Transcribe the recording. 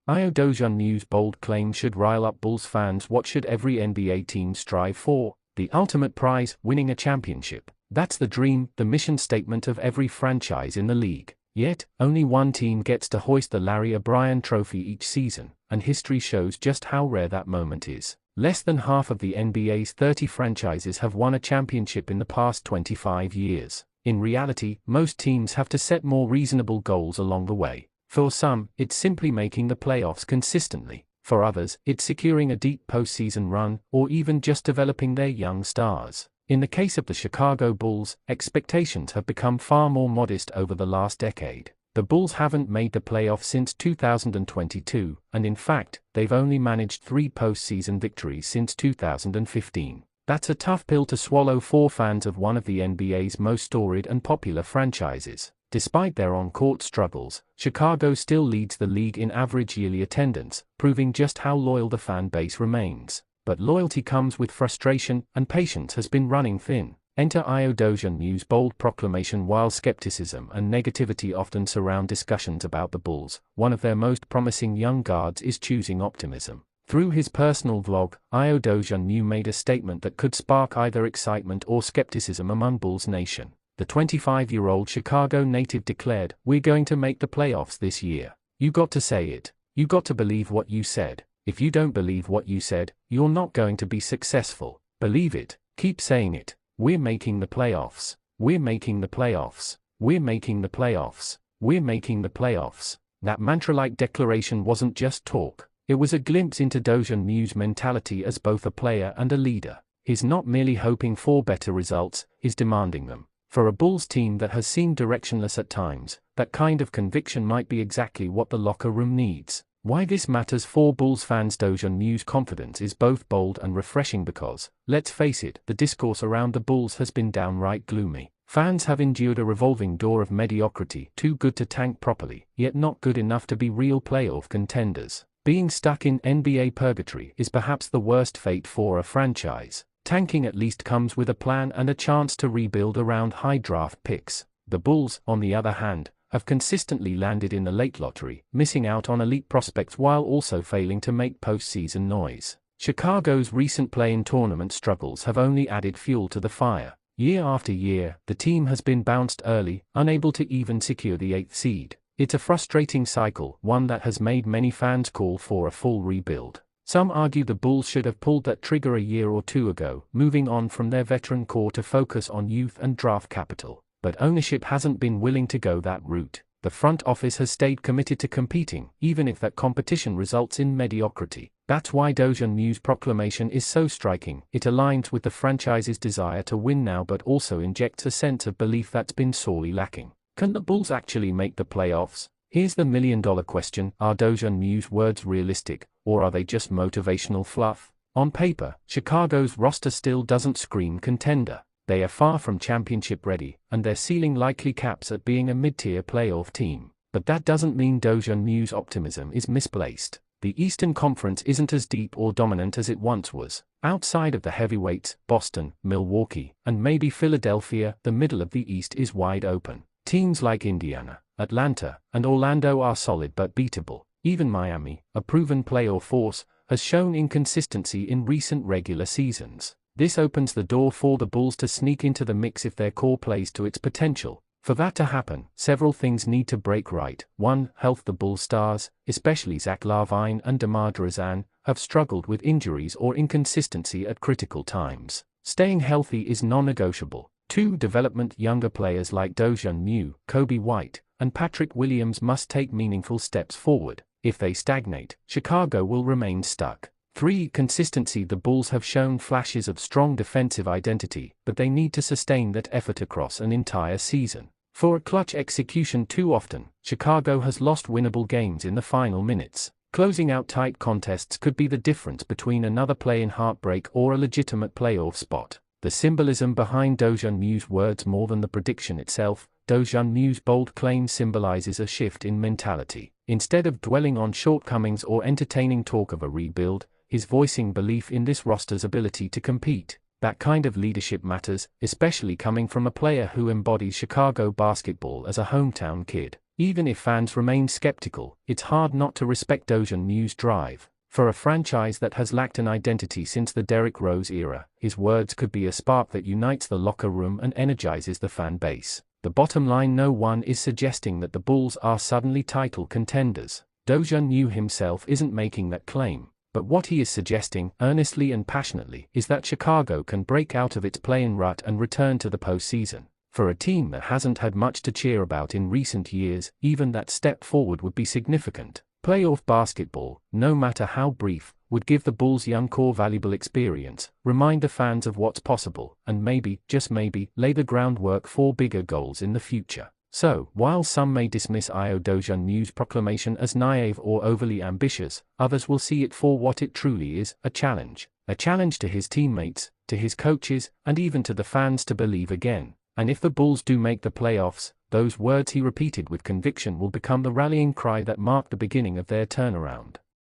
Ayo Dosunmu's bold claim should rile up Bulls fans. What should every NBA team strive for? The ultimate prize, winning a championship. That's the dream, the mission statement of every franchise in the league. Yet, only one team gets to hoist the Larry O'Brien Trophy each season, and history shows just how rare that moment is. Less than half of the NBA's 30 franchises have won a championship in the past 25 years. In reality, most teams have to set more reasonable goals along the way. For some, it's simply making the playoffs consistently. For others, it's securing a deep postseason run, or even just developing their young stars. In the case of the Chicago Bulls, expectations have become far more modest over the last decade. The Bulls haven't made the playoffs since 2022, and in fact, they've only managed 3 postseason victories since 2015. That's a tough pill to swallow for fans of one of the NBA's most storied and popular franchises. Despite their on-court struggles, Chicago still leads the league in average yearly attendance, proving just how loyal the fan base remains. But loyalty comes with frustration, and patience has been running thin. Enter Ayo Dosunmu's bold proclamation. While skepticism and negativity often surround discussions about the Bulls, one of their most promising young guards is choosing optimism. Through his personal vlog, Ayo Dosunmu made a statement that could spark either excitement or skepticism among Bulls Nation. The 25-year-old Chicago native declared, "We're going to make the playoffs this year. You got to say it. You got to believe what you said. If you don't believe what you said, you're not going to be successful. Believe it. Keep saying it. We're making the playoffs. We're making the playoffs. We're making the playoffs. We're making the playoffs." That mantra-like declaration wasn't just talk. It was a glimpse into Dosunmu's mentality as both a player and a leader. He's not merely hoping for better results, he's demanding them. For a Bulls team that has seemed directionless at times, that kind of conviction might be exactly what the locker room needs. Why this matters for Bulls fans? Dosunmu's confidence is both bold and refreshing because, let's face it, the discourse around the Bulls has been downright gloomy. Fans have endured a revolving door of mediocrity, too good to tank properly, yet not good enough to be real playoff contenders. Being stuck in NBA purgatory is perhaps the worst fate for a franchise. Tanking at least comes with a plan and a chance to rebuild around high draft picks. The Bulls, on the other hand, have consistently landed in the late lottery, missing out on elite prospects while also failing to make postseason noise. Chicago's recent play-in tournament struggles have only added fuel to the fire. Year after year, the team has been bounced early, unable to even secure the 8th seed. It's a frustrating cycle, one that has made many fans call for a full rebuild. Some argue the Bulls should have pulled that trigger a year or two ago, moving on from their veteran core to focus on youth and draft capital. But ownership hasn't been willing to go that route. The front office has stayed committed to competing, even if that competition results in mediocrity. That's why Dosunmu's proclamation is so striking. It aligns with the franchise's desire to win now but also injects a sense of belief that's been sorely lacking. Can the Bulls actually make the playoffs? Here's the million-dollar question: are Dosunmu's words realistic, or are they just motivational fluff? On paper, Chicago's roster still doesn't scream contender. They are far from championship ready, and their ceiling likely caps at being a mid-tier playoff team. But that doesn't mean Dosunmu's optimism is misplaced. The Eastern Conference isn't as deep or dominant as it once was. Outside of the heavyweights, Boston, Milwaukee, and maybe Philadelphia, the middle of the East is wide open. Teams like Indiana, Atlanta, and Orlando are solid but beatable. Even Miami, a proven playoff force, has shown inconsistency in recent regular seasons. This opens the door for the Bulls to sneak into the mix if their core plays to its potential. For that to happen, several things need to break right. 1. Health. The Bulls stars, especially Zach LaVine and DeMar DeRozan, have struggled with injuries or inconsistency at critical times. Staying healthy is non-negotiable. 2. Development. Younger players like Dosunmu, Kobe White, and Patrick Williams must take meaningful steps forward. If they stagnate, Chicago will remain stuck. 3. Consistency. The Bulls have shown flashes of strong defensive identity, but they need to sustain that effort across an entire season. For a clutch execution. Too often, Chicago has lost winnable games in the final minutes. Closing out tight contests could be the difference between another play-in heartbreak or a legitimate playoff spot. The symbolism behind Dosunmu's words more than the prediction itself. Dosunmu's bold claim symbolizes a shift in mentality. Instead of dwelling on shortcomings or entertaining talk of a rebuild, he's voicing belief in this roster's ability to compete. That kind of leadership matters, especially coming from a player who embodies Chicago basketball as a hometown kid. Even if fans remain skeptical, it's hard not to respect Dosunmu's drive. For a franchise that has lacked an identity since the Derrick Rose era, his words could be a spark that unites the locker room and energizes the fan base. The bottom line: no one is suggesting that the Bulls are suddenly title contenders. Dosunmu himself isn't making that claim. But what he is suggesting, earnestly and passionately, is that Chicago can break out of its play-in rut and return to the postseason. For a team that hasn't had much to cheer about in recent years, even that step forward would be significant. Playoff basketball, no matter how brief, would give the Bulls' young core valuable experience, remind the fans of what's possible, and maybe, just maybe, lay the groundwork for bigger goals in the future. So, while some may dismiss Ayo Dosunmu's proclamation as naive or overly ambitious, others will see it for what it truly is: a challenge. A challenge to his teammates, to his coaches, and even to the fans to believe again. And if the Bulls do make the playoffs, those words he repeated with conviction will become the rallying cry that marked the beginning of their turnaround.